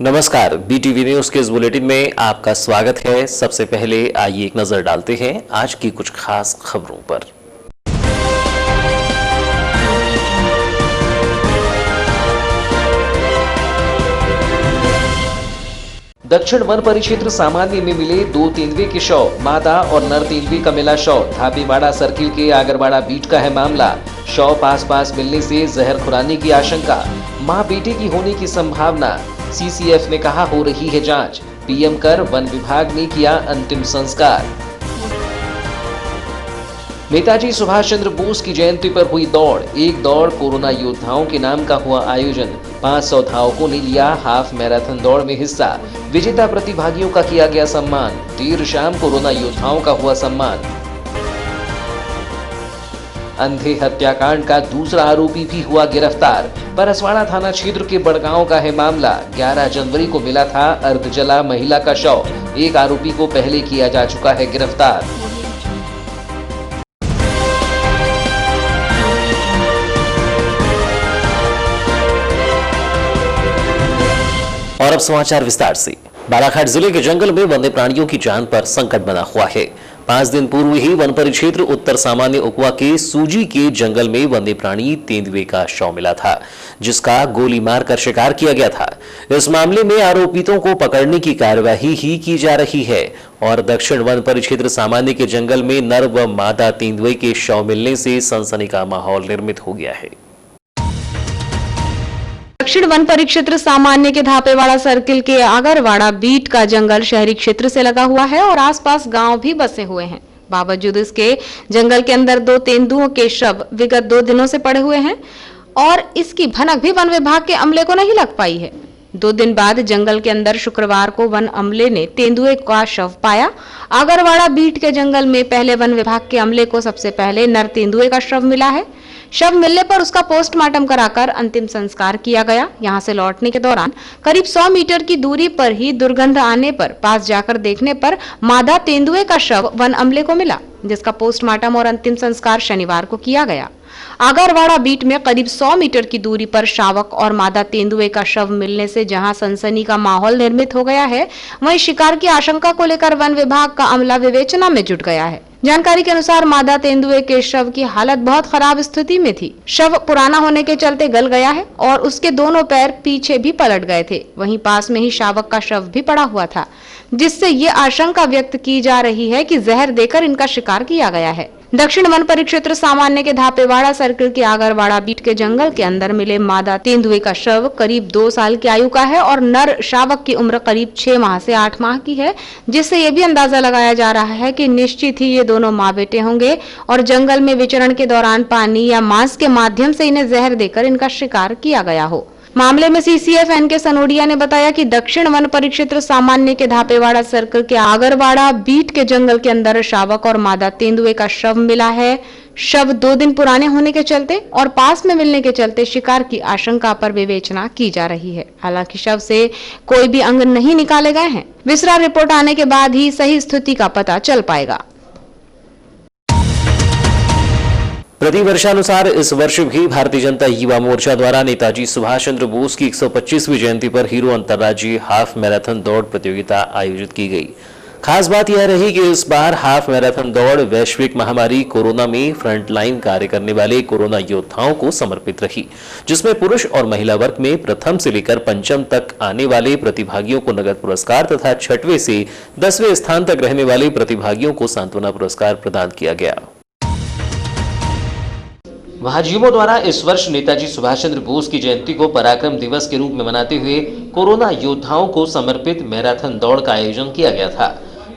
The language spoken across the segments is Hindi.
नमस्कार, BTV न्यूज के इस बुलेटिन में आपका स्वागत है। सबसे पहले आइए एक नजर डालते हैं आज की कुछ खास खबरों पर। दक्षिण वन परिक्षेत्र सामान्य में मिले 2 तेंदुए के शव, मादा और नर तेंदुए का मिला शव। धापेवाड़ा सर्किल के आगरवाड़ा बीट का है मामला। शव पास मिलने से जहर खुराने की आशंका, मां बेटे की होने की संभावना। CCF ने कहा हो रही है जांच। PM कर वन विभाग ने किया अंतिम संस्कार। नेताजी सुभाष चंद्र बोस की जयंती पर हुई दौड़। एक दौड़ कोरोना योद्धाओं के नाम का हुआ आयोजन। 500 धावकों ने लिया हाफ मैराथन दौड़ में हिस्सा। विजेता प्रतिभागियों का किया गया सम्मान। देर शाम कोरोना योद्धाओं का हुआ सम्मान। अंधे हत्याकांड का दूसरा आरोपी भी हुआ गिरफ्तार। परसवाड़ा थाना क्षेत्र के बड़गांव का है मामला। 11 जनवरी को मिला था अर्धजला महिला का शव। एक आरोपी को पहले किया जा चुका है गिरफ्तार। और अब समाचार विस्तार से। बालाघाट जिले के जंगल में वन्य प्राणियों की जान पर संकट बना हुआ है। 5 दिन पूर्व ही वन परिक्षेत्र उत्तर सामान्य उकवा के सूजी के जंगल में वन्य प्राणी तेंदुए का शव मिला था, जिसका गोली मारकर शिकार किया गया था। इस मामले में आरोपितों को पकड़ने की कार्यवाही ही की जा रही है और दक्षिण वन परिक्षेत्र सामान्य के जंगल में नर व मादा तेंदुए के शव मिलने से सनसनी का माहौल निर्मित हो गया है। दक्षिण वन परिक्षेत्र सामान्य के धापेवाड़ा सर्किल के आगरवाड़ा बीट का जंगल शहरी क्षेत्र से लगा हुआ है और आसपास गांव भी बसे हुए हैं। बावजूद इसके जंगल के अंदर 2 तेंदुओं के शव विगत 2 दिनों से पड़े हुए हैं और इसकी भनक भी वन विभाग के अमले को नहीं लग पाई है। 2 दिन बाद जंगल के अंदर शुक्रवार को वन अमले ने तेंदुए का शव पाया। आगरवाड़ा बीट के जंगल में पहले वन विभाग के अमले को सबसे पहले नर तेंदुए का शव मिला है। शव मिलने पर उसका पोस्टमार्टम कराकर अंतिम संस्कार किया गया। यहां से लौटने के दौरान करीब 100 मीटर की दूरी पर ही दुर्गंध आने पर पास जाकर देखने पर मादा तेंदुए का शव वन अमले को मिला, जिसका पोस्टमार्टम और अंतिम संस्कार शनिवार को किया गया। आगरवाड़ा बीट में करीब 100 मीटर की दूरी पर शावक और मादा तेंदुए का शव मिलने से जहां सनसनी का माहौल निर्मित हो गया है, वहीं शिकार की आशंका को लेकर वन विभाग का अमला विवेचना में जुट गया है। जानकारी के अनुसार मादा तेंदुए के शव की हालत बहुत खराब स्थिति में थी। शव पुराना होने के चलते गल गया है और उसके दोनों पैर पीछे भी पलट गए थे। वहीं पास में ही शावक का शव भी पड़ा हुआ था, जिससे ये आशंका व्यक्त की जा रही है कि जहर देकर इनका शिकार किया गया है। दक्षिण वन परिक्षेत्र सामान्य के धापेवाड़ा सर्किल के आगरवाड़ा बीट के जंगल के अंदर मिले मादा तेंदुए का शव करीब 2 साल की आयु का है और नर शावक की उम्र करीब 6 माह से 8 माह की है, जिससे ये भी अंदाजा लगाया जा रहा है कि निश्चित ही ये दोनों माँ बेटे होंगे और जंगल में विचरण के दौरान पानी या मांस के माध्यम से इन्हें जहर देकर इनका शिकार किया गया हो। मामले में CCF NK सनोडिया ने बताया कि दक्षिण वन परिक्षेत्र सामान्य के धापेवाड़ा सर्कल के आगरवाड़ा बीट के जंगल के अंदर शावक और मादा तेंदुए का शव मिला है। शव 2 दिन पुराने होने के चलते और पास में मिलने के चलते शिकार की आशंका पर विवेचना की जा रही है। हालांकि शव से कोई भी अंग नहीं निकाले गए हैं। विसरा रिपोर्ट आने के बाद ही सही स्थिति का पता चल पाएगा। प्रतिवर्षानुसार इस वर्ष भी भारतीय जनता युवा मोर्चा द्वारा नेताजी सुभाष चंद्र बोस की 125वीं जयंती पर हीरो अंतर्राज्यीय हाफ मैराथन दौड़ प्रतियोगिता आयोजित की गई। खास बात यह रही कि इस बार हाफ मैराथन दौड़ वैश्विक महामारी कोरोना में फ्रंटलाइन कार्य करने वाले कोरोना योद्धाओं को समर्पित रही, जिसमें पुरुष और महिला वर्ग में प्रथम से लेकर पंचम तक आने वाले प्रतिभागियों को नगद पुरस्कार तथा 6वें से 10वें स्थान तक रहने वाले प्रतिभागियों को सांत्वना पुरस्कार प्रदान किया गया। भाजयुमो द्वारा इस वर्ष नेताजी सुभाष चंद्र बोस की जयंती को पराक्रम दिवस के रूप में मनाते हुए कोरोना योद्धाओं को समर्पित मैराथन दौड़ का आयोजन किया गया था।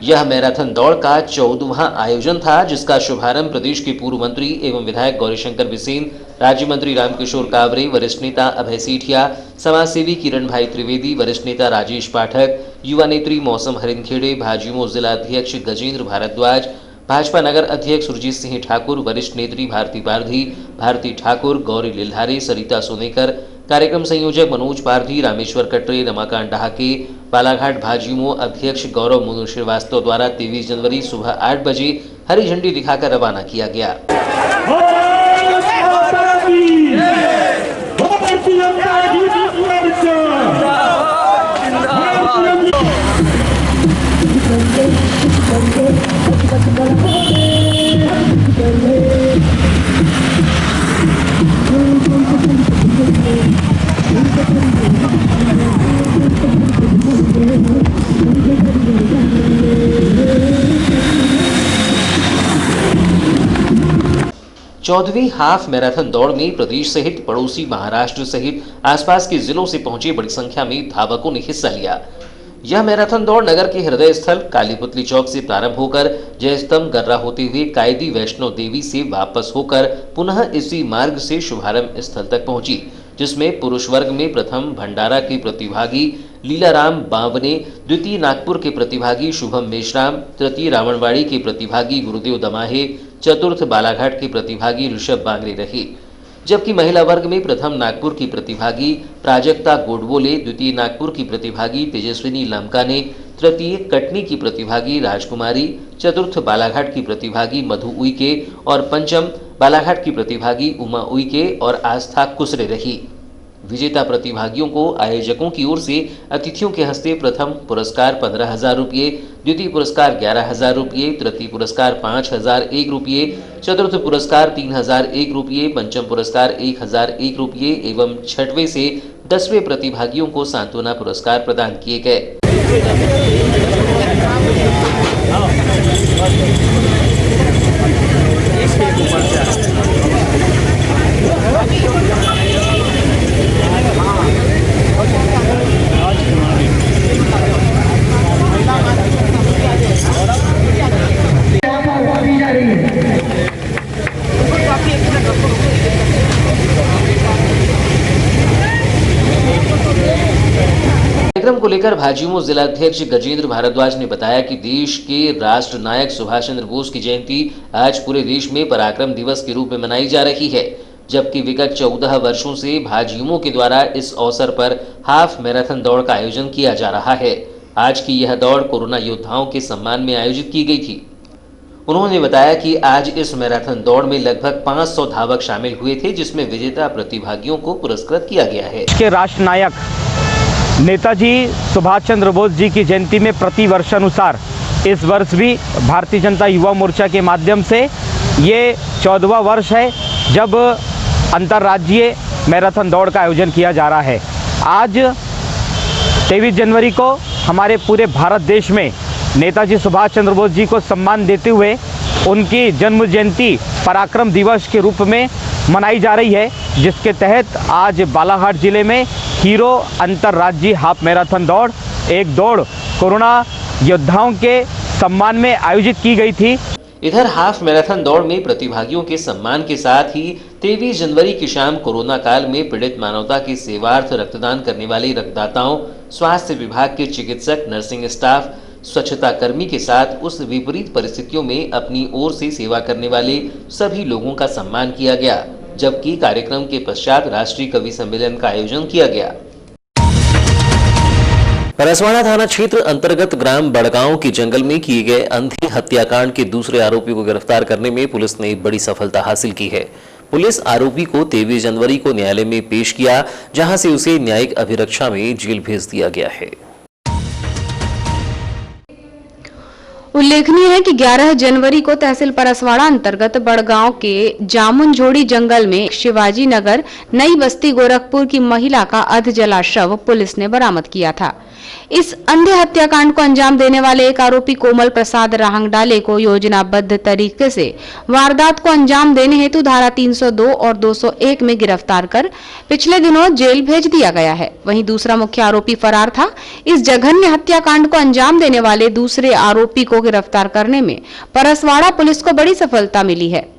यह मैराथन दौड़ का 14वां आयोजन था, जिसका शुभारंभ प्रदेश के पूर्व मंत्री एवं विधायक गौरीशंकर बिसेन, राज्य मंत्री रामकिशोर कावरे, वरिष्ठ नेता अभय सेठिया, समाजसेवी किरण भाई त्रिवेदी, वरिष्ठ नेता राजेश पाठक, युवा नेत्री मौसम हरिनखेड़े, भाजयुमो जिला अध्यक्ष गजेंद्र भारद्वाज, भाजपा नगर अध्यक्ष सुरजीत सिंह ठाकुर, वरिष्ठ नेत्री भारती पारधी, भारती ठाकुर, गौरी लिल्हारे, सरिता सोनेकर, कार्यक्रम संयोजक मनोज पारधी, रामेश्वर कटरे, रमाकांत डहाके, बालाघाट भाजयुमो अध्यक्ष गौरव मुनु श्रीवास्तव द्वारा 23 जनवरी सुबह 8 बजे हरी झंडी दिखाकर रवाना किया गया। 14वीं हाफ मैराथन दौड़ में प्रदेश सहित पड़ोसी महाराष्ट्र सहित आसपास के जिलों से पहुंचे बड़ी संख्या में धावकों ने हिस्सा लिया। यह मैराथन दौड़ नगर के हृदय स्थल कालीपुतली चौक से प्रारंभ होकर जयस्तंभ गर्रा होते हुए कायदी वैष्णो देवी से वापस होकर पुनः इसी मार्ग से शुभारंभ स्थल तक पहुंची, जिसमें पुरुष वर्ग में प्रथम भंडारा के प्रतिभागी लीलाराम बावने, द्वितीय नागपुर के प्रतिभागी शुभम मेश्राम, तृतीय रावणवाड़ी के प्रतिभागी गुरुदेव दमाहे, चतुर्थ बालाघाट के प्रतिभागी ऋषभ बांगरे रहे। जबकि महिला वर्ग में प्रथम नागपुर की प्रतिभागी प्राजक्ता गोडबोले, द्वितीय नागपुर की प्रतिभागी तेजस्विनी लमकाने, तृतीय कटनी की प्रतिभागी राजकुमारी, चतुर्थ बालाघाट की प्रतिभागी मधु उइके और पंचम बालाघाट की प्रतिभागी उमा उइके और आस्था कुसरे रही। विजेता प्रतिभागियों को आयोजकों की ओर से अतिथियों के हस्ते प्रथम पुरस्कार 15,000 रुपये, द्वितीय पुरस्कार 11,000 रुपये, तृतीय पुरस्कार 5,001 रुपये, चतुर्थ पुरस्कार 3,001 रुपये, पंचम पुरस्कार 1,001 रुपये एवं छठवें से 10वें प्रतिभागियों को सांत्वना पुरस्कार प्रदान किए गए। कार्यक्रम को लेकर भाजयुमो जिलाध्यक्ष गजेंद्र भारद्वाज ने बताया कि देश के राष्ट्र नायक सुभाष चंद्र बोस की जयंती आज पूरे देश में पराक्रम दिवस के रूप में मनाई जा रही है, जबकि विगत 14 वर्षों से भाजयुमो के द्वारा इस अवसर पर हाफ मैराथन दौड़ का आयोजन किया जा रहा है। आज की यह दौड़ कोरोना योद्धाओं के सम्मान में आयोजित की गई थी। उन्होंने बताया कि आज इस मैराथन दौड़ में लगभग 500 धावक शामिल हुए थे, जिसमें विजेता प्रतिभागियों को पुरस्कृत किया गया है। के राष्ट्र नायक नेताजी सुभाष चंद्र बोस जी की जयंती में प्रति वर्ष अनुसार इस वर्ष भी भारतीय जनता युवा मोर्चा के माध्यम से ये 14वां वर्ष है जब अंतर्राज्यीय मैराथन दौड़ का आयोजन किया जा रहा है। आज 23 जनवरी को हमारे पूरे भारत देश में नेताजी सुभाष चंद्र बोस जी को सम्मान देते हुए उनकी जन्म जयंती पराक्रम दिवस के रूप में मनाई जा रही है, जिसके तहत आज बालाघाट जिले में हीरो अंतर्राज्यीय हाफ मैराथन दौड़, एक दौड़ कोरोना योद्धाओं के सम्मान में आयोजित की गई थी। इधर हाफ मैराथन दौड़ में प्रतिभागियों के सम्मान के साथ ही 23 जनवरी की शाम कोरोना काल में पीड़ित मानवता की सेवार्थ रक्तदान करने वाले रक्तदाताओं, स्वास्थ्य विभाग के चिकित्सक, नर्सिंग स्टाफ, स्वच्छता कर्मी के साथ उस विपरीत परिस्थितियों में अपनी ओर से सेवा करने वाले सभी लोगों का सम्मान किया गया, जबकि कार्यक्रम के पश्चात राष्ट्रीय कवि सम्मेलन का आयोजन किया गया। परसवाड़ा थाना क्षेत्र अंतर्गत ग्राम बड़गांव के जंगल में किए गए अंधी हत्याकांड के दूसरे आरोपी को गिरफ्तार करने में पुलिस ने बड़ी सफलता हासिल की है। पुलिस आरोपी को 23 जनवरी को न्यायालय में पेश किया, जहां से उसे न्यायिक अभिरक्षा में जेल भेज दिया गया है। उल्लेखनीय है कि 11 जनवरी को तहसील परसवाड़ा अंतर्गत बड़गांव के जामुनझोड़ी जंगल में शिवाजी नगर नई बस्ती गोरखपुर की महिला का अध जला शव पुलिस ने बरामद किया था। इस अंधे हत्याकांड को अंजाम देने वाले एक आरोपी कोमल प्रसाद राहंगडाले को योजनाबद्ध तरीके से वारदात को अंजाम देने हेतु धारा 302 और 201 में गिरफ्तार कर पिछले दिनों जेल भेज दिया गया है। वहीं दूसरा मुख्य आरोपी फरार था। इस जघन्य हत्याकांड को अंजाम देने वाले दूसरे आरोपी को गिरफ्तार करने में परसवाड़ा पुलिस को बड़ी सफलता मिली है।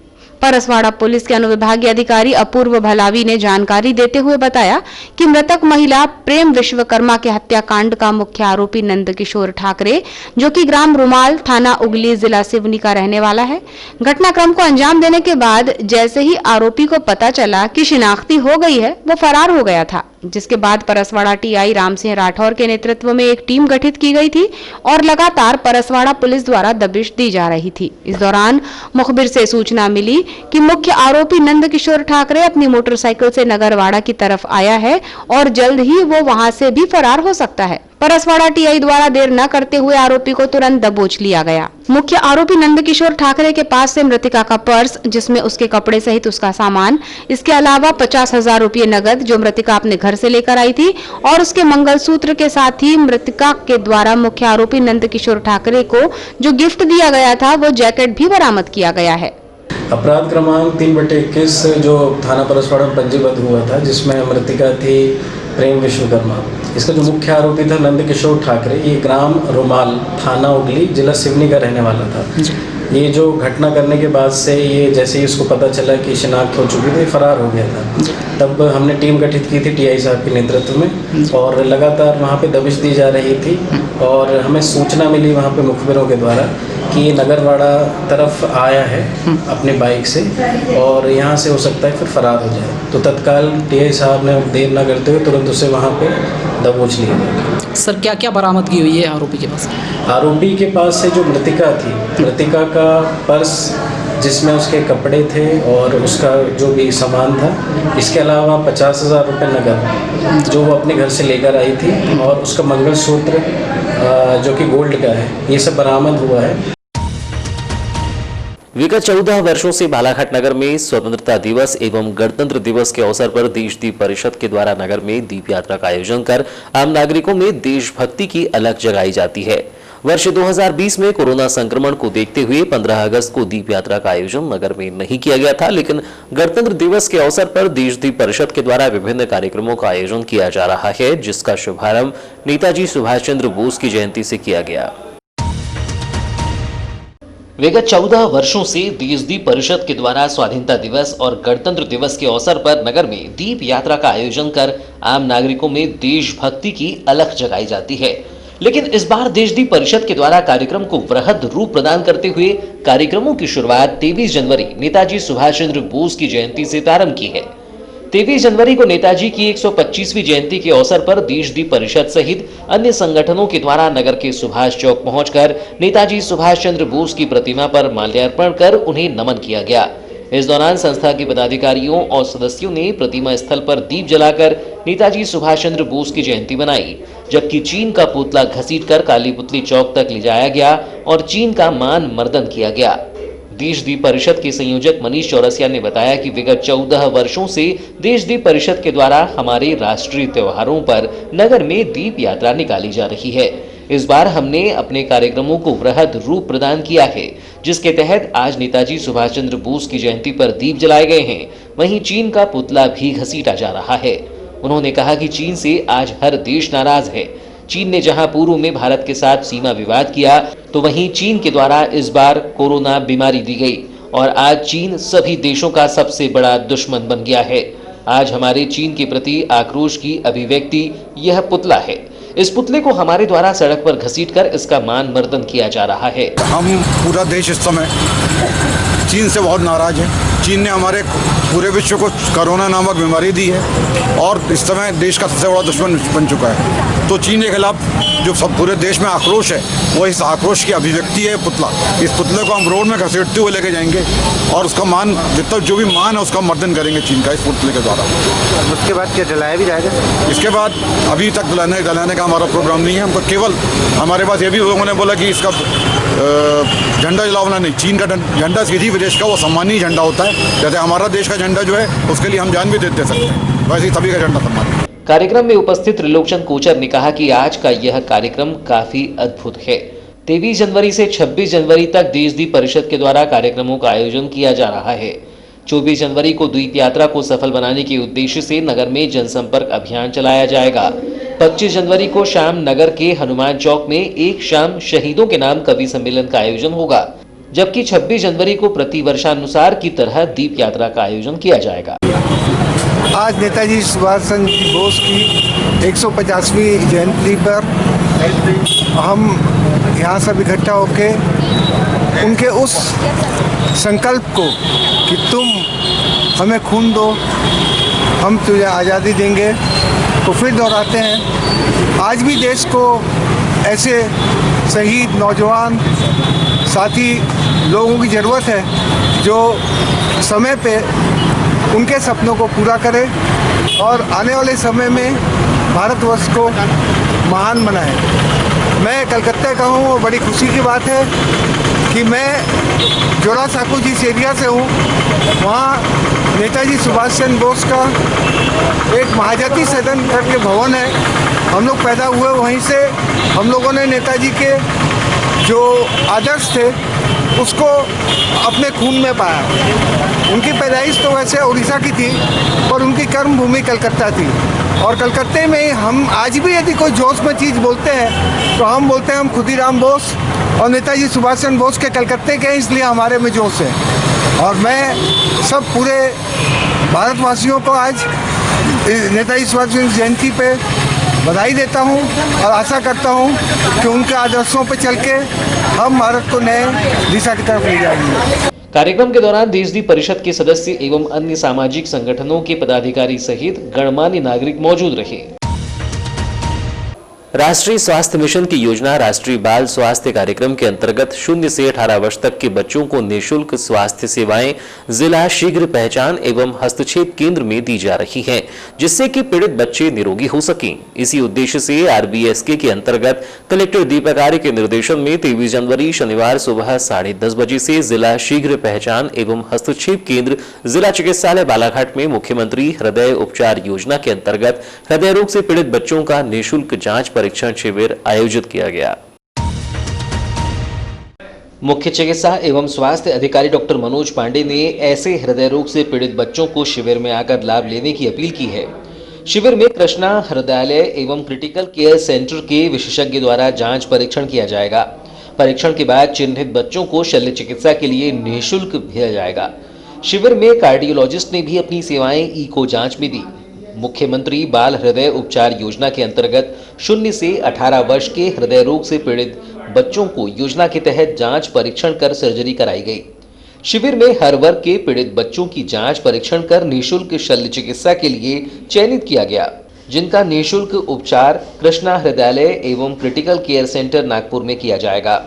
परसवाड़ा पुलिस के अनुविभागीय अधिकारी अपूर्व भलावी ने जानकारी देते हुए बताया कि मृतक महिला प्रेम विश्वकर्मा के हत्याकांड का मुख्य आरोपी नंदकिशोर ठाकरे, जो कि ग्राम रुमाल, थाना उगली, जिला सिवनी का रहने वाला है। घटनाक्रम को अंजाम देने के बाद जैसे ही आरोपी को पता चला कि शिनाख्ती हो गई है, वो फरार हो गया था, जिसके बाद परसवाड़ा टीआई राम सिंह राठौर के नेतृत्व में एक टीम गठित की गई थी और लगातार परसवाड़ा पुलिस द्वारा दबिश दी जा रही थी। इस दौरान मुखबिर से सूचना मिली कि मुख्य आरोपी नंदकिशोर ठाकरे अपनी मोटरसाइकिल से नगरवाड़ा की तरफ आया है और जल्द ही वो वहां से भी फरार हो सकता है। परसवाड़ा टीआई द्वारा देर न करते हुए आरोपी को तुरंत दबोच लिया गया। मुख्य आरोपी नंदकिशोर ठाकरे के पास से मृतिका का पर्स, जिसमें उसके कपड़े सहित उसका सामान, इसके अलावा 50,000 रुपये नगद जो मृतिका अपने घर से लेकर आई थी, और उसके मंगलसूत्र के साथ ही मृतिका के द्वारा मुख्य आरोपी नंदकिशोर ठाकरे को जो गिफ्ट दिया गया था, वो जैकेट भी बरामद किया गया है। अपराध क्रमांक 3/21 जो थाना परसवाड़ा में पंजीबद्ध हुआ था, जिसमें मृतिका थी प्रेम विश्वकर्मा। इसका जो मुख्य आरोपी था नंद किशोर ठाकरे, ये ग्राम रुमाल, थाना उगली, जिला सिवनी का रहने वाला था। ये जो घटना करने के बाद से ये जैसे ही इसको पता चला कि शिनाख्त हो चुकी थी, फरार हो गया था। तब हमने टीम गठित की थी टीआई साहब के नेतृत्व में, और लगातार वहाँ पे दबिश दी जा रही थी। और हमें सूचना मिली वहाँ पे मुखबिरों के द्वारा कि ये नगरवाड़ा तरफ आया है अपने बाइक से, और यहाँ से हो सकता है फिर फरार हो जाए। तो तत्काल टीआई साहब ने देर न करते हुए तुरंत उसे वहाँ पे दबोच लिया गया। सर क्या क्या बरामदगी हुई है आरोपी के पास? आरोपी के पास से जो मृतिका थी, मृतिका का पर्स जिसमें उसके कपड़े थे और उसका जो भी सामान था, इसके अलावा 50,000 रुपये नगद जो वो अपने घर से लेकर आई थी, और उसका मंगलसूत्र जो कि गोल्ड का है, ये सब बरामद हुआ है। विगत 14 वर्षों से बालाघाट नगर में स्वतंत्रता दिवस एवं गणतंत्र दिवस के अवसर पर देशदीप परिषद के द्वारा नगर में दीप यात्रा का आयोजन कर आम नागरिकों में देशभक्ति की अलख जगाई जाती है। वर्ष 2020 में कोरोना संक्रमण को देखते हुए 15 अगस्त को दीप यात्रा का आयोजन नगर में नहीं किया गया था, लेकिन गणतंत्र दिवस के अवसर पर देशदीप परिषद के द्वारा विभिन्न कार्यक्रमों का आयोजन किया जा रहा है, जिसका शुभारंभ नेताजी सुभाष चंद्र बोस की जयंती से किया गया। विगत 14 वर्षों से देशदीप परिषद के द्वारा स्वाधीनता दिवस और गणतंत्र दिवस के अवसर पर नगर में दीप यात्रा का आयोजन कर आम नागरिकों में देशभक्ति की अलख जगाई जाती है। लेकिन इस बार देशदीप परिषद के द्वारा कार्यक्रम को वृहद रूप प्रदान करते हुए कार्यक्रमों की शुरुआत 23 जनवरी नेताजी सुभाष चंद्र बोस की जयंती से प्रारंभ की है। 23 जनवरी को नेताजी की 125वीं जयंती के अवसर पर देशदीप परिषद सहित अन्य संगठनों के द्वारा नगर के सुभाष चौक पहुंचकर नेताजी सुभाष चंद्र बोस की प्रतिमा पर माल्यार्पण कर उन्हें नमन किया गया। इस दौरान संस्था के पदाधिकारियों और सदस्यों ने प्रतिमा स्थल पर दीप जलाकर नेताजी सुभाष चंद्र बोस की जयंती मनाई, जबकि चीन का पुतला घसीटकर काली पुतली चौक तक ले जाया गया और चीन का मान मर्दन किया गया। देशदीप परिषद के संयोजक मनीष चौरसिया ने बताया कि विगत 14 वर्षों से देशदीप परिषद के द्वारा हमारे राष्ट्रीय त्योहारों पर नगर में दीप यात्रा निकाली जा रही है। इस बार हमने अपने कार्यक्रमों को वृहद रूप प्रदान किया है, जिसके तहत आज नेताजी सुभाष चंद्र बोस की जयंती पर दीप जलाए गए हैं। वहीं चीन का पुतला भी घसीटा जा रहा है। उन्होंने कहा कि चीन से आज हर देश नाराज है। चीन ने जहां पूर्व में भारत के साथ सीमा विवाद किया, तो वहीं चीन के द्वारा इस बार कोरोना बीमारी दी गई और आज चीन सभी देशों का सबसे बड़ा दुश्मन बन गया है। आज हमारे चीन के प्रति आक्रोश की अभिव्यक्ति यह पुतला है। इस पुतले को हमारे द्वारा सड़क पर घसीटकर इसका मान मर्दन किया जा रहा है। हम पूरा देश इस समय चीन से बहुत नाराज है। चीन ने हमारे पूरे विश्व को कोरोना नामक बीमारी दी है और इस समय देश का सबसे बड़ा दुश्मन बन चुका है। तो चीन के खिलाफ जो सब पूरे देश में आक्रोश है, वो इस आक्रोश की अभिव्यक्ति है पुतला। इस पुतले को हम रोड में घसीटते हुए लेके जाएंगे और उसका मान जितना जो भी मान है उसका मर्दन करेंगे चीन का इस पुतले के द्वारा। उसके बाद क्या जलाया भी जाएगा? इसके बाद अभी तक जलाने का हमारा प्रोग्राम नहीं है। हमको केवल हमारे पास ये भी लोगों ने बोला कि इसका झंडा जलाना नहीं, चीन का झंडा किसी भी देश का वो सम्मानीय झंडा होता है। जैसे हमारा देश का झंडा जो है उसके लिए हम जान भी दे सकते हैं, वैसे ही सभी का झंडा सम्मानीय। कार्यक्रम में उपस्थित त्रिलोचन कोचर ने कहा कि आज का यह कार्यक्रम काफी अद्भुत है। 23 जनवरी से 26 जनवरी तक देशदीप परिषद के द्वारा कार्यक्रमों का आयोजन किया जा रहा है। 24 जनवरी को दीप यात्रा को सफल बनाने के उद्देश्य से नगर में जनसंपर्क अभियान चलाया जाएगा। 25 जनवरी को शाम नगर के हनुमान चौक में एक शाम शहीदों के नाम कवि सम्मेलन का आयोजन होगा, जबकि 26 जनवरी को प्रतिवर्षानुसार की तरह दीप यात्रा का आयोजन किया जाएगा। आज नेताजी सुभाष चंद्र बोस की 150वीं जयंती पर हम यहाँ सब इकट्ठा होके उनके उस संकल्प को कि तुम हमें खून दो, हम तुझे आज़ादी देंगे, तो फिर दोहराते हैं। आज भी देश को ऐसे शहीद नौजवान साथी लोगों की ज़रूरत है जो समय पे उनके सपनों को पूरा करें और आने वाले समय में भारतवर्ष को महान बनाए। मैं कलकत्ता का हूँ और बड़ी खुशी की बात है कि मैं जोरा साकू जिस एरिया से हूँ, वहाँ नेताजी सुभाष चंद्र बोस का एक महाजाति सदन करके भवन है। हम लोग पैदा हुए वहीं से। हम लोगों ने नेताजी के जो आदर्श थे उसको अपने खून में पाया। उनकी पैदाइश तो वैसे उड़ीसा की थी, पर उनकी कर्म भूमि कलकत्ता थी। और कलकत्ते में हम आज भी यदि कोई जोश में चीज़ बोलते हैं तो हम बोलते हैं हम खुदीराम बोस और नेताजी सुभाष चंद्र बोस के कलकत्ते के हैं, इसलिए हमारे में जोश है। और मैं सब पूरे भारतवासियों को आज नेताजी सुभाष चंद्र जयंती पे बधाई देता हूं और आशा करता हूं कि उनके आदर्शों पर चल के हम भारत को नए दिशा की तरफ ले जाएंगे। कार्यक्रम के दौरान देशदी परिषद के सदस्य एवं अन्य सामाजिक संगठनों के पदाधिकारी सहित गणमान्य नागरिक मौजूद रहे। राष्ट्रीय स्वास्थ्य मिशन की योजना राष्ट्रीय बाल स्वास्थ्य कार्यक्रम के अंतर्गत 0 से 18 वर्ष तक के बच्चों को निःशुल्क स्वास्थ्य सेवाएं जिला शीघ्र पहचान एवं हस्तक्षेप केंद्र में दी जा रही हैं, जिससे कि पीड़ित बच्चे निरोगी हो सकें। इसी उद्देश्य से RBSK के अंतर्गत कलेक्टर दीपक आर्य के निर्देशन में 23 जनवरी शनिवार सुबह 10:30 बजे से जिला शीघ्र पहचान एवं हस्तक्षेप केंद्र जिला चिकित्सालय बालाघाट में मुख्यमंत्री हृदय उपचार योजना के अंतर्गत हृदय रोग से पीड़ित बच्चों का निःशुल्क जांच परीक्षण शिविर आयोजित किया गया। मुख्य चिकित्सा एवं स्वास्थ्य अधिकारी डॉक्टर मनोज पांडे ने ऐसे हृदय रोग से पीड़ित बच्चों को शिविर में आकर लाभ लेने की अपील की है। शिविर में कृष्णा हृदयालय एवं क्रिटिकल केयर सेंटर के विशेषज्ञ द्वारा जांच परीक्षण किया जाएगा। परीक्षण के बाद चिन्हित बच्चों को शल्य चिकित्सा के लिए निःशुल्क भेजा जाएगा। शिविर में कार्डियोलॉजिस्ट ने भी अपनी सेवाएं इको जांच में दी। मुख्यमंत्री बाल हृदय उपचार योजना के अंतर्गत 0 से 18 वर्ष के हृदय रोग से पीड़ित बच्चों को योजना के तहत जांच परीक्षण कर सर्जरी कराई गई। शिविर में हर वर्ग के पीड़ित बच्चों की जांच परीक्षण कर निःशुल्क शल्य चिकित्सा के लिए चयनित किया गया, जिनका निःशुल्क उपचार कृष्णा हृदयालय एवं क्रिटिकल केयर सेंटर नागपुर में किया जाएगा।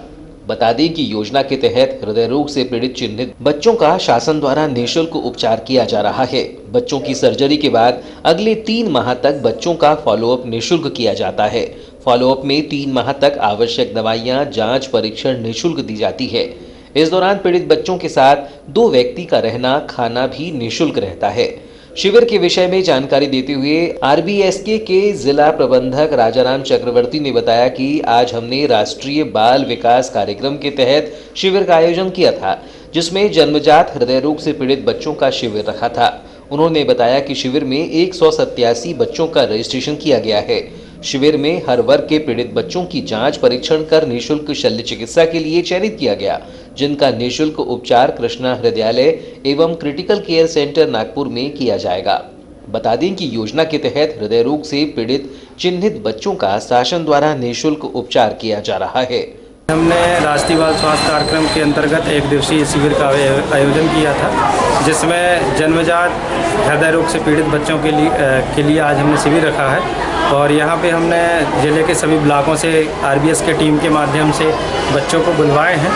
बता दें कि योजना के तहत हृदय रोग से पीड़ित चिन्हित बच्चों का शासन द्वारा निःशुल्क उपचार किया जा रहा है। बच्चों की सर्जरी के बाद अगले 3 माह तक बच्चों का फॉलोअप निःशुल्क किया जाता है। फॉलोअप में 3 माह तक आवश्यक दवाइयां, जांच, परीक्षण निःशुल्क दी जाती है। इस दौरान पीड़ित बच्चों के साथ 2 व्यक्ति का रहना खाना भी निःशुल्क रहता है। शिविर के विषय में जानकारी देते हुए RBSK के जिला प्रबंधक राजाराम चक्रवर्ती ने बताया कि आज हमने राष्ट्रीय बाल विकास कार्यक्रम के तहत शिविर का आयोजन किया था, जिसमें जन्मजात हृदय रोग से पीड़ित बच्चों का शिविर रखा था। उन्होंने बताया कि शिविर में 187 बच्चों का रजिस्ट्रेशन किया गया है। शिविर में हर वर्ग के पीड़ित बच्चों की जांच परीक्षण कर निःशुल्क शल्य चिकित्सा के लिए चयनित किया गया, जिनका निःशुल्क उपचार कृष्णा हृदयालय एवं क्रिटिकल केयर सेंटर नागपुर में किया जाएगा। बता दें कि योजना के तहत हृदय रोग से पीड़ित चिन्हित बच्चों का शासन द्वारा निःशुल्क उपचार किया जा रहा है। हमने राष्ट्रीय बाल स्वास्थ्य कार्यक्रम के अंतर्गत 1 दिवसीय शिविर का आयोजन किया था, जिसमें जन्मजात हृदय रोग से पीड़ित बच्चों के लिए आज हमने शिविर रखा है। और यहाँ पे हमने जिले के सभी ब्लॉकों से RBSK टीम के माध्यम से बच्चों को बुलवाए हैं।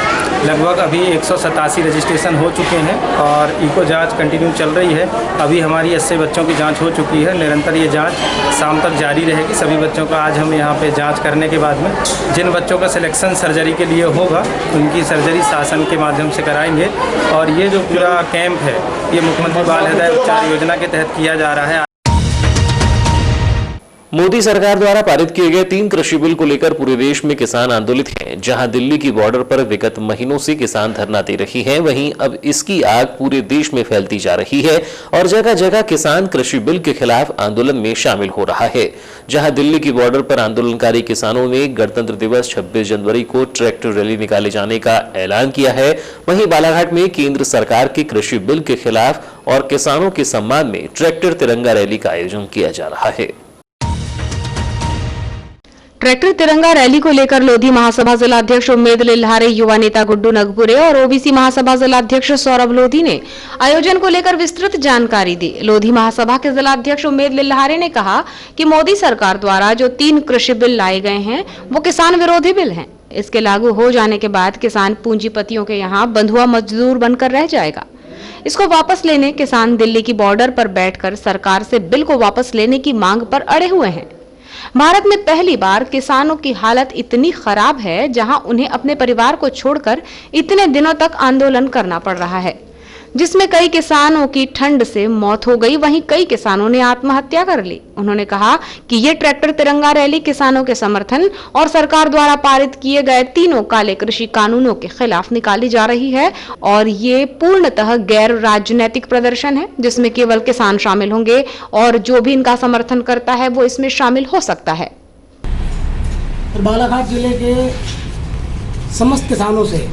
लगभग अभी 187 रजिस्ट्रेशन हो चुके हैं और इको जांच कंटिन्यू चल रही है। अभी हमारी 80 बच्चों की जांच हो चुकी है। निरंतर ये जांच शाम तक जारी रहेगी सभी बच्चों का। आज हम यहाँ पे जांच करने के बाद में जिन बच्चों का सिलेक्शन सर्जरी के लिए होगा, उनकी सर्जरी शासन के माध्यम से कराएंगे। और ये जो पूरा कैंप है, ये मुख्यमंत्री बाल हृदय उपचार योजना के तहत किया जा रहा है। मोदी सरकार द्वारा पारित किए गए 3 कृषि बिल को लेकर पूरे देश में किसान आंदोलित हैं। जहां दिल्ली की बॉर्डर पर विगत महीनों से किसान धरना दे रहे हैं, वहीं अब इसकी आग पूरे देश में फैलती जा रही है और जगह जगह किसान कृषि बिल के खिलाफ आंदोलन में शामिल हो रहा है। जहां दिल्ली की बॉर्डर पर आंदोलनकारी किसानों ने गणतंत्र दिवस 26 जनवरी को ट्रैक्टर रैली निकाले जाने का ऐलान किया है, वहीं बालाघाट में केंद्र सरकार के कृषि बिल के खिलाफ और किसानों के सम्मान में ट्रैक्टर तिरंगा रैली का आयोजन किया जा रहा है। ट्रैक्टर तिरंगा रैली को लेकर लोधी महासभा जिलाध्यक्ष उम्मेद लिल्हारे, युवा नेता गुड्डू नगपुरे और OBC महासभा जिलाध्यक्ष सौरभ लोधी ने आयोजन को लेकर विस्तृत जानकारी दी। लोधी महासभा के जिलाध्यक्ष उम्मेद लिल्हारे ने कहा कि मोदी सरकार द्वारा जो 3 कृषि बिल लाए गए हैं वो किसान विरोधी बिल हैं। इसके लागू हो जाने के बाद किसान पूंजीपतियों के यहाँ बंधुआ मजदूर बनकर रह जाएगा। इसको वापस लेने किसान दिल्ली की बॉर्डर पर बैठकर सरकार से बिल को वापस लेने की मांग पर अड़े हुए हैं। भारत में पहली बार किसानों की हालत इतनी खराब है, जहां उन्हें अपने परिवार को छोड़कर इतने दिनों तक आंदोलन करना पड़ रहा है। जिसमें कई किसानों की ठंड से मौत हो गई, वहीं कई किसानों ने आत्महत्या कर ली। उन्होंने कहा कि ये ट्रैक्टर तिरंगा रैली किसानों के समर्थन और सरकार द्वारा पारित किए गए तीनों काले कृषि कानूनों के खिलाफ निकाली जा रही है और ये पूर्णतः गैर राजनीतिक प्रदर्शन है, जिसमें केवल किसान शामिल होंगे और जो भी इनका समर्थन करता है वो इसमें शामिल हो सकता है। बालाघाट जिले के समस्त किसानों से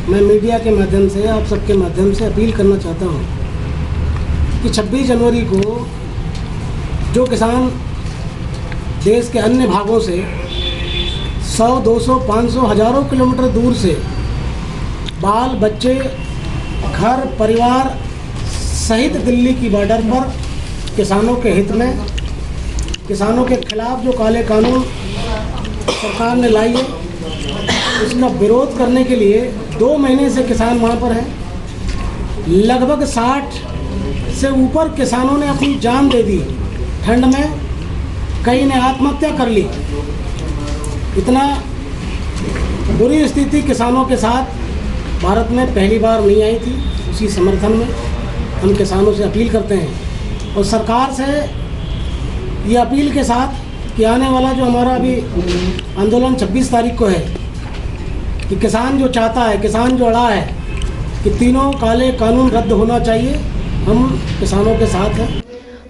मैं मीडिया के माध्यम से, आप सबके माध्यम से अपील करना चाहता हूँ कि 26 जनवरी को जो किसान देश के अन्य भागों से 100, 200, 500, हजारों किलोमीटर दूर से बाल बच्चे, घर परिवार सहित दिल्ली की बॉर्डर पर किसानों के हित में, किसानों के खिलाफ जो काले कानून सरकार ने लाई है उसका विरोध करने के लिए 2 महीने से किसान वहाँ पर हैं। लगभग 60 से ऊपर किसानों ने अपनी जान दे दी ठंड में, कई ने आत्महत्या कर ली। इतना बुरी स्थिति किसानों के साथ भारत में पहली बार नहीं आई थी। उसी समर्थन में हम किसानों से अपील करते हैं और सरकार से ये अपील के साथ कि आने वाला जो हमारा अभी आंदोलन 26 तारीख को है कि किसान जो चाहता है, किसान जो अड़ा है कि तीनों काले कानून रद्द होना चाहिए, हम किसानों के साथ हैं।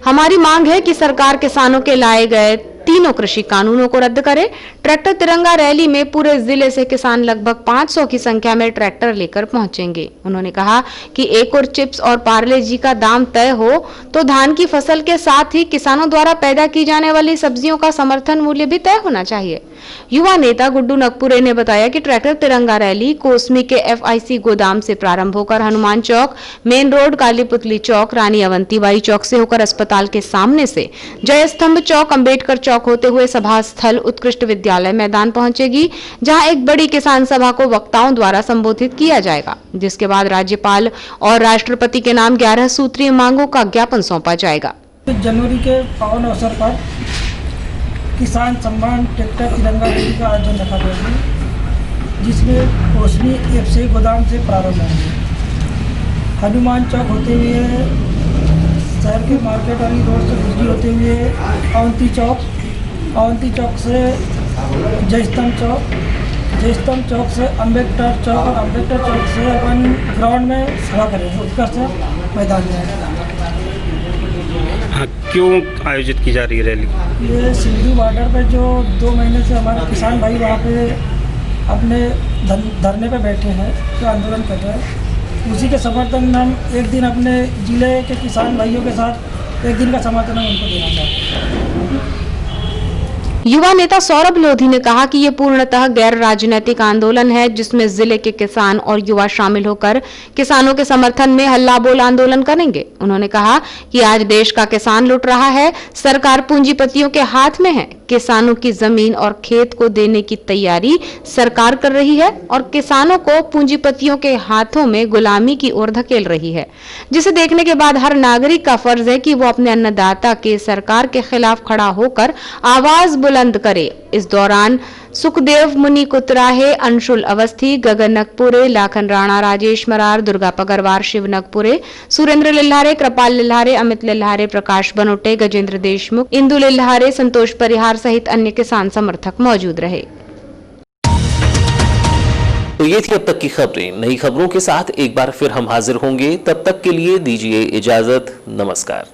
हमारी मांग है कि सरकार किसानों के लाए गए तीनों कृषि कानूनों को रद्द करे। ट्रैक्टर तिरंगा रैली में पूरे जिले से किसान लगभग 500 की संख्या में ट्रैक्टर लेकर पहुंचेंगे। उन्होंने कहा कि एक और चिप्स और पार्ले जी का दाम तय हो तो धान की फसल के साथ ही किसानों द्वारा पैदा की जाने वाली सब्जियों का समर्थन मूल्य भी तय होना चाहिए। युवा नेता गुड्डू नगपुरे ने बताया कि ट्रैक्टर तिरंगा रैली कोसमी के FIC गोदाम से प्रारंभ होकर हनुमान चौक, मेन रोड, काली पुतली चौक, रानी अवंतीबाई चौक से होकर अस्पताल के सामने से जय स्तंभ चौक, अंबेडकर चौक होते हुए सभा स्थल उत्कृष्ट विद्यालय मैदान पहुंचेगी, जहां एक बड़ी किसान सभा को वक्ताओं द्वारा संबोधित किया जाएगा, जिसके बाद राज्यपाल और राष्ट्रपति के नाम 11 सूत्रीय मांगों का ज्ञापन सौंपा जाएगा। जनवरी के पावन अवसर पर किसान सम्मान ट्रैक्टर तिरंगा रैली का आयोजन रखा गया है, जिसमें कोसमी FIC गोदाम से प्रारंभ होंगे, हनुमान चौक होते हुए शहर के मार्केट वाली रोड से गुजरी होते हुए अवंती चौक से जय स्तंभ चौक से अम्बेडकर चौक और अम्बेडकर चौक से अपन ग्राउंड में सभा करेंगे, उत्कृष्ट मैदान में। हाँ, क्यों आयोजित की जा रही है रैली? ये सिंधु बॉर्डर पर जो 2 महीने से हमारे किसान भाई वहाँ पे अपने धरने पे बैठे हैं, जो आंदोलन कर रहे हैं, उसी के समर्थन में हम एक दिन अपने ज़िले के किसान भाइयों के साथ एक दिन का समर्थन हम उनको देना चाहते हैं। युवा नेता सौरभ लोधी ने कहा कि ये पूर्णतः गैर राजनीतिक आंदोलन है, जिसमें जिले के किसान और युवा शामिल होकर किसानों के समर्थन में हल्ला बोल आंदोलन करेंगे। उन्होंने कहा कि आज देश का किसान लुट रहा है, सरकार पूंजीपतियों के हाथ में है, किसानों की जमीन और खेत को देने की तैयारी सरकार कर रही है और किसानों को पूंजीपतियों के हाथों में गुलामी की ओर धकेल रही है, जिसे देखने के बाद हर नागरिक का फर्ज है कि वो अपने अन्नदाता के सरकार के खिलाफ खड़ा होकर आवाज बुलंद करे। इस दौरान सुखदेव मुनि कुतराहे, अंशुल अवस्थी, गगन नगपुरे, लाखन राणा, राजेश मरार, दुर्गा पगरवार, शिव नगपुरे, सुरेंद्र लिल्हारे, कृपाल लिल्हारे, अमित लिल्हारे, प्रकाश बनोटे, गजेंद्र देशमुख, इंदु लिल्हारे, संतोष परिहार सहित अन्य किसान समर्थक मौजूद रहे। तो ये थी अब तक की खबरें। नई खबरों के साथ एक बार फिर हम हाजिर होंगे, तब तक के लिए दीजिए इजाजत। नमस्कार।